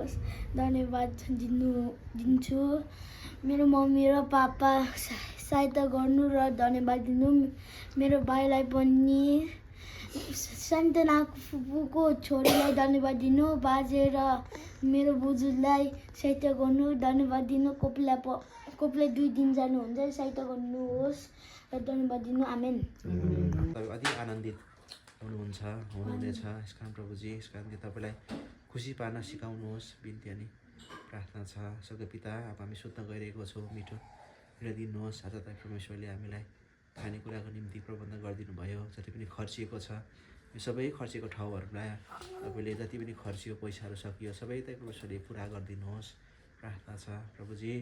गरिदिनुहोस्, धन्यवाद दिन्छु। मेरो मम्मी र पापा सहायता गर्नु र धन्यवाद दिनु। मेरो भाइलाई पनि, सान्त्वनाको फुपूको छोरीलाई धन्यवाद दिनु। बाजे र मेरो बोजूलाई सहायता गर्नु, धन्यवाद दिनु। कोपीलाई 2 दिन जानुहुन्छ, सहायता गर्नुहोस् र धन्यवाद दिनु। आमेन। अति आनन्दित हुनुहुनेछ यस कारण प्रभुजी, यस कारण तपाईँलाई खुसी पार्न सिकाउनुहोस् बिन्ती अनि प्रार्थना छ। स्वर्गीय पिता, अब हामी सुत्न गइरहेको छौँ, मिठो दिनुहोस्। आज तपाईँ परमेश्वरले हामीलाई खानेकुराको निम्ति प्रबन्ध गरिदिनु भयो। जति पनि खर्चिएको छ यो सबै खर्चेको ठाउँहरूलाई तपाईँले जति पनि खर्चियो पैसाहरू सकियो सबै तपाईँ परमेश्वरले पुरा गरिदिनुहोस् प्रार्थना छ। प्रभुजी,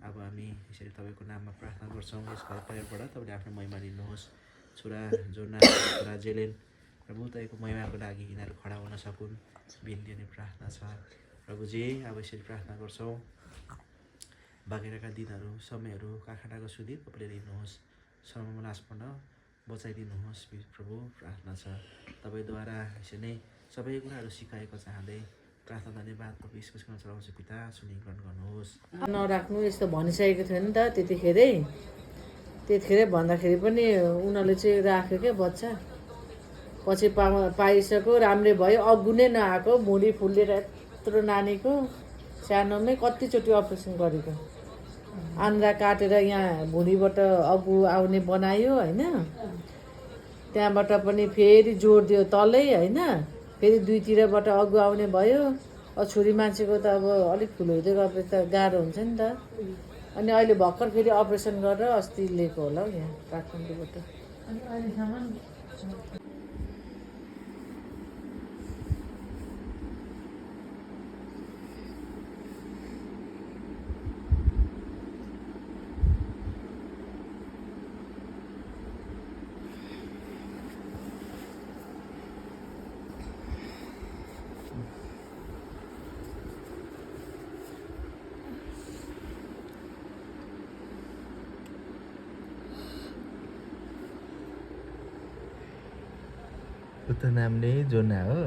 अब हामी यसरी तपाईँको नाममा प्रार्थना गर्छौँ। यस परिवारबाट तपाईँले आफ्नो महिमा लिनुहोस्। छोरा जोना, छोरा जेलेन, प्रभु तपाईँको महिमाको लागि यिनीहरू खडा हुन सकुन् बिन्ती अनि प्रार्थना छ। प्रभुजी, अब यसरी प्रार्थना गर्छौँ। बागेराका दिनहरू, समयहरू, कारखानाको सुधि तपाईँले लिनुहोस्। समयमा नाशपन्न बचाइदिनुहोस् प्रभु, प्रार्थना छ। तपाईँद्वारा यसरी नै सबै कुराहरू सिकाएको चाहँदै प्रार्थना धन्यवाद प्रभु यसको चलाउँछु पिता, सुनिग्रहण गर्नुहोस्। नराख्नु यस्तो भनिसकेको थियो नि त त्यतिखेरै भन्दाखेरि पनि उनीहरूले चाहिँ राख्यो क्या बच्चा। पछि पाइसक्यो, राम्रै भयो, अगु नै नआएको, भुँडी फुलेर यत्रो नानीको सानोमै कतिचोटि अपरेसन गरेको। आन्द्रा काटेर यहाँ भुँडीबाट अगु आउने बनायो होइन, त्यहाँबाट पनि फेरि जोड दियो तलै होइन, फेरि 2तिरबाट अगु आउने भयो। छोरी मान्छेको त अब अलिक ठुलो हुँदै गएपछि त गाह्रो हुन्छ नि त। अनि अहिले भर्खर फेरि अपरेसन गरेर अस्ति लिएको होला हौ यहाँ काठमाडौँबाट। अनि अहिलेसम्म उक्त नामले जोना हो,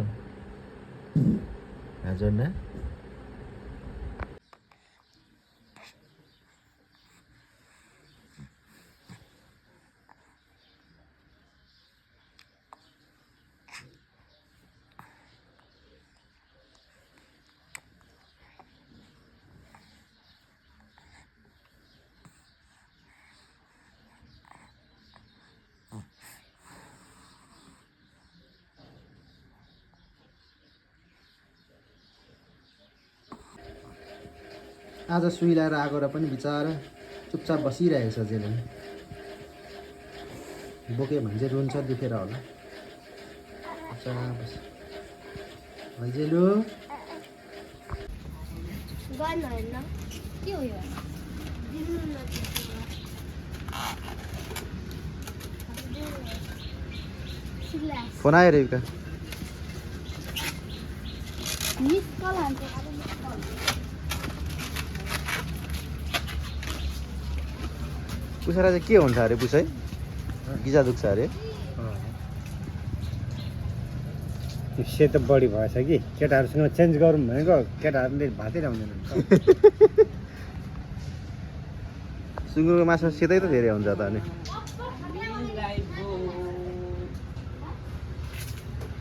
जोना। आज सुई लगाएर आएको र पनि बिचरा चुपचाप बसिरहेको छ जेले। बोक्यो भने चाहिँ रुन्छ, दुखेर होला। जेलु के हो यो? फोन आयो रेबिका। पुसारा चाहिँ के हुन्छ अरे? पुसाइ गिजा दुख्छ अरे? त्यो सेतो बढी भएछ कि केटाहरूसँग चेन्ज गरौँ भनेको केटाहरूले भातै ल्याउँदैनन्। सुँगुरको मासु सेतै त धेरै हुन्छ त। अनि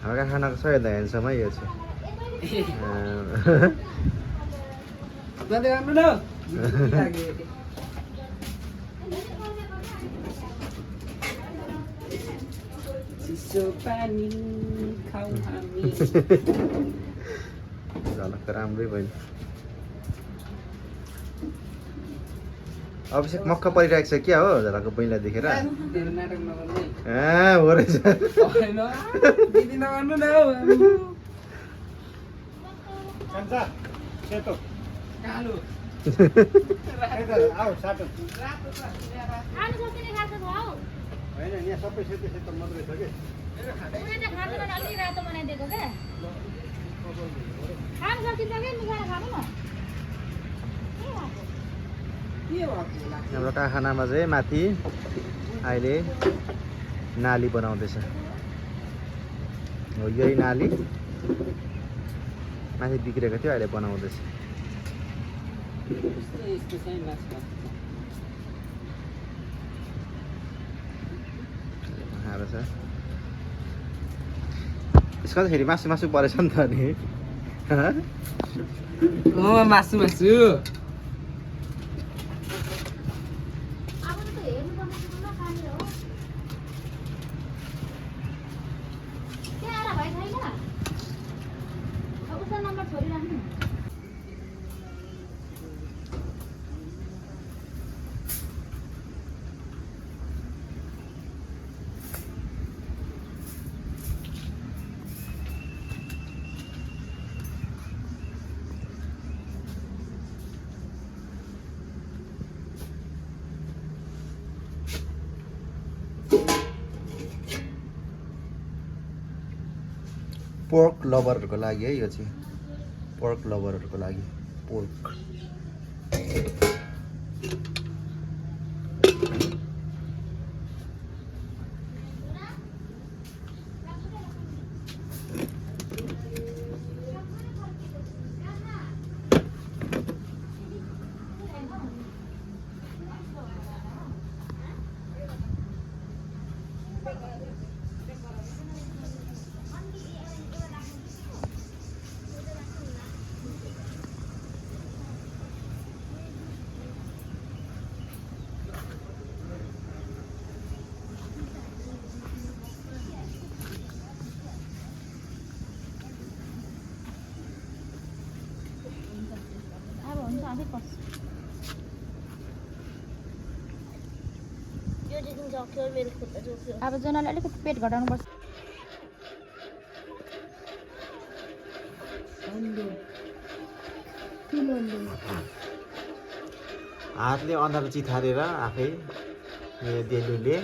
हल्का खानाको सबैभन्दा ह्यान्डसम है यो चाहिँ। झलक त राम्रै भयो। अभिषेक मक्क परिरहेको छ क्या हो झलक पहिला देखेर? हो रहेछ। होइन यहाँ सबै सेतो सेतो मात्रै छ कि। हाम्रो कारखानामा चाहिँ माथि अहिले नाली बनाउँदैछ। हो यही नाली माथि बिग्रेको थियो अहिले बनाउँदैछ खाएर छ यसको त फेरि मासु मासु परेछ नि त नि मासु मासु अब त हेर्नु पर्ने कुरा खाने हो त्यहाँ आएर भाइ छैन अब उसको नम्बर छोडिराख्नु पोर्क लभरहरूको लागि है यो चाहिँ पोर्क लभरहरूको लागि पोर्क अब हुन्छ आफै पस यो देखिन सक्यो मेरो खुट्टा जोक्यो अब जनाले अलिकति पेट घटाउनु पर्छ हातले अनुहार चिथारेर आफै मेरो देलुले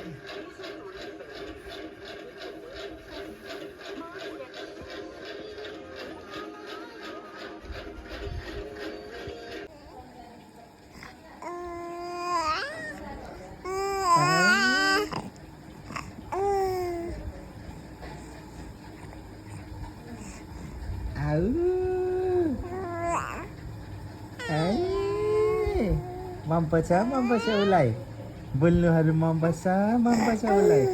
मन पर्छ उसलाई बोल्नुहरू मन पर्छ उसलाई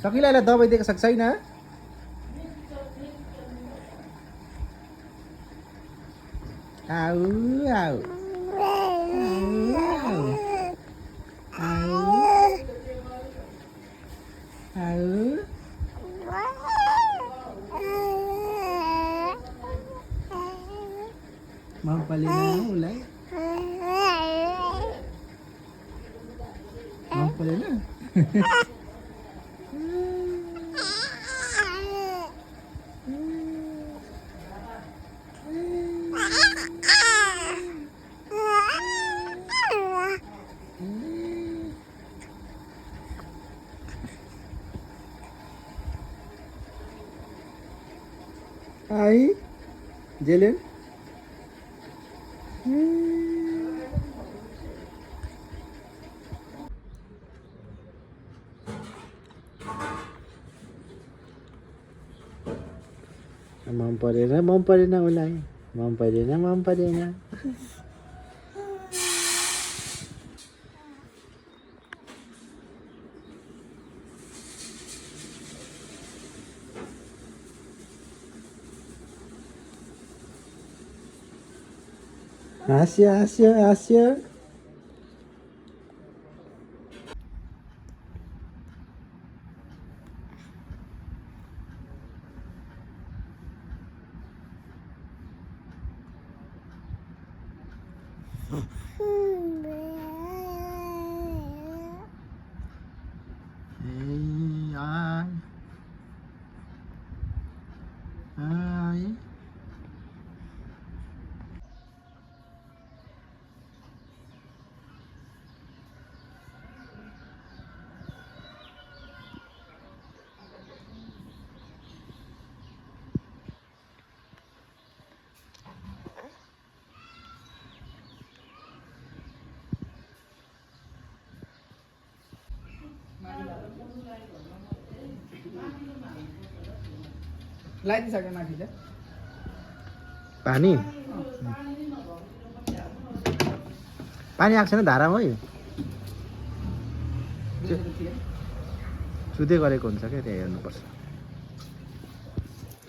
सकिलालाई दबाई दिएको सक्छ छैन आऊ आऊ मन परेन उसलाई मन परेन आई जेलेन मन परेन उसलाई मन परेन हास्य लगाइदिइसक्यो माथि चाहिँ पानी पानी आएको छैन धारामा है सुत्दै गरेको हुन्छ क्या त्यहाँ हेर्नुपर्छ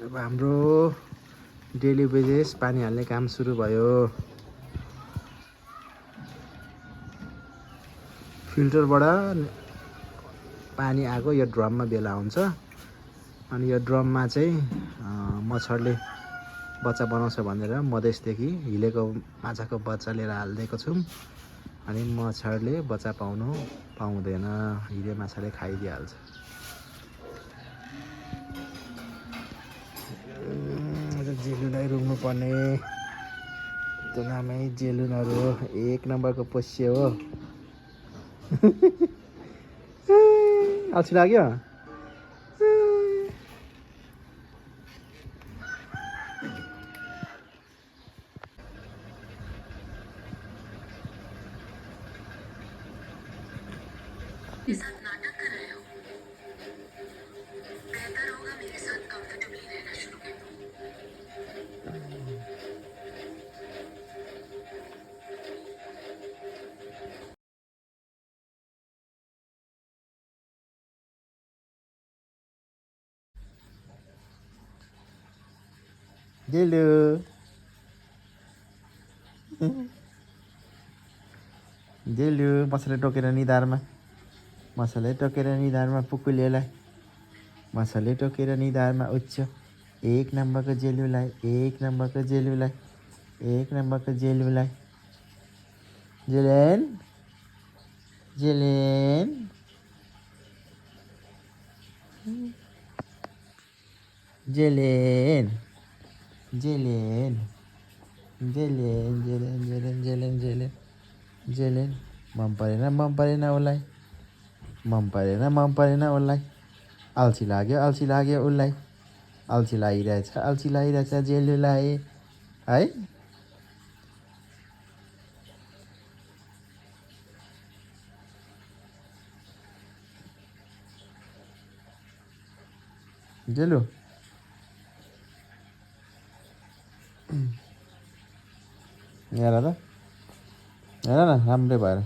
अब हाम्रो डेली बेजेस पानी हाल्ने काम सुरु भयो फिल्टरबाट पानी आएको यो ड्रममा बेला हुन्छ अनि यो ड्रममा चाहिँ मच्छरले बच्चा बनाउँछ भनेर मधेसदेखि हिलेको माछाको बच्चा लिएर हालिदिएको छौँ अनि मच्छरले बच्चा पाउँदैन हिले माछाले खाइदिइहाल्छ जेलुनलाई रुङ्नु पर्ने त्यो नामै जेलुनहरू 1 नम्बरको पोस्यो हो अल्छी लाग्यो जेलु जेलु मसाले टोकेर निधारमा पुकुलेलाई मसाले टोकेर निधारमा उच्च 1 नम्बरको जेलुलाई 1 नम्बरको जेलुलाई 1 नम्बरको जेलुलाई जेलेन जेलेन जेलेन जेलेन जेलेन जेलेन जेलेन जेलेन जेलेन जेलेन मन परेन उसलाई अल्छी लाग्यो उसलाई अल्छी लागिरहेछ जेलुलाई है जेलु हेर न राम्रै भएर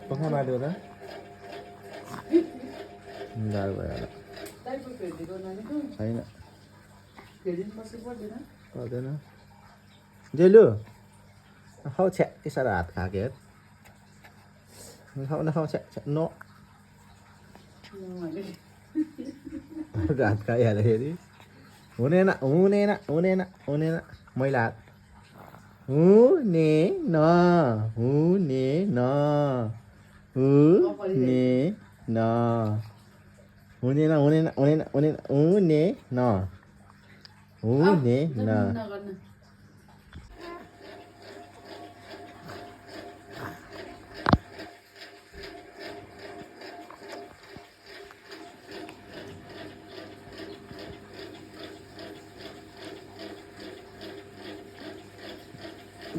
पक्का बाटो त गाह्रो भयो होला छैन पर्दैन जेलु खाऊ छ्या के साह्रो हात खाएको हेर खाऊ छ्या नो हात खाइहाल्दाखेरि हुनेन मैला हात हुनेन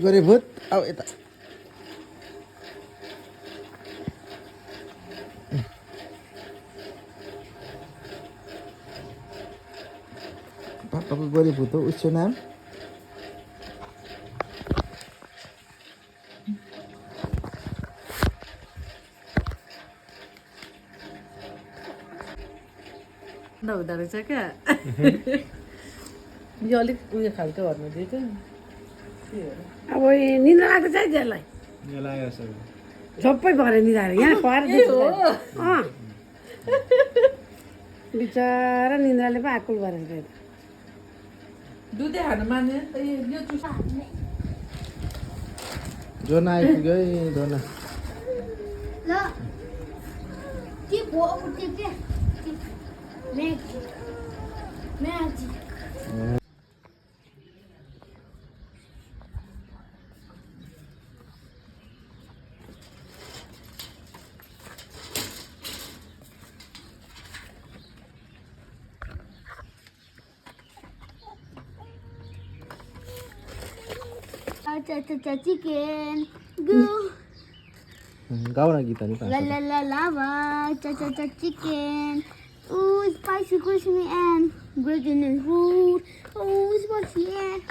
गरे भूत आऊ यता पापाको गरे भूत हो उसको नाम हुँदो रहेछ क्या यो अलिक उयो खालको भन्नु दियो त अब निन्द्रा लाग्छ है त्यसलाई सबै भएर निधाएर यहाँ पार बिचरा निन्द्राले पो आकुल भएर दुधै खानु मान्ने यो चुसा जोना आइपुग्यो है जोना ल के भयो उठ्यो के म्यागी चा चिकन गो गाउँ न गीत अनि ला ला ला लावा चा chicken spicy crispy and gradient and food spicy and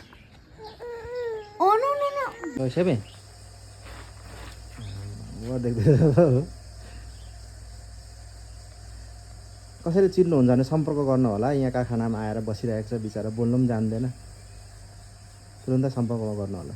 no सेबै देख्दै कसरी चिन्नुहुन्छ भने सम्पर्क गर्नु होला यहाँ कारखानामा आएर बसिरहेको छ बिचरा बोल्नु पनि जान्दैन तुरुन्तै सम्पर्क गर्नु होला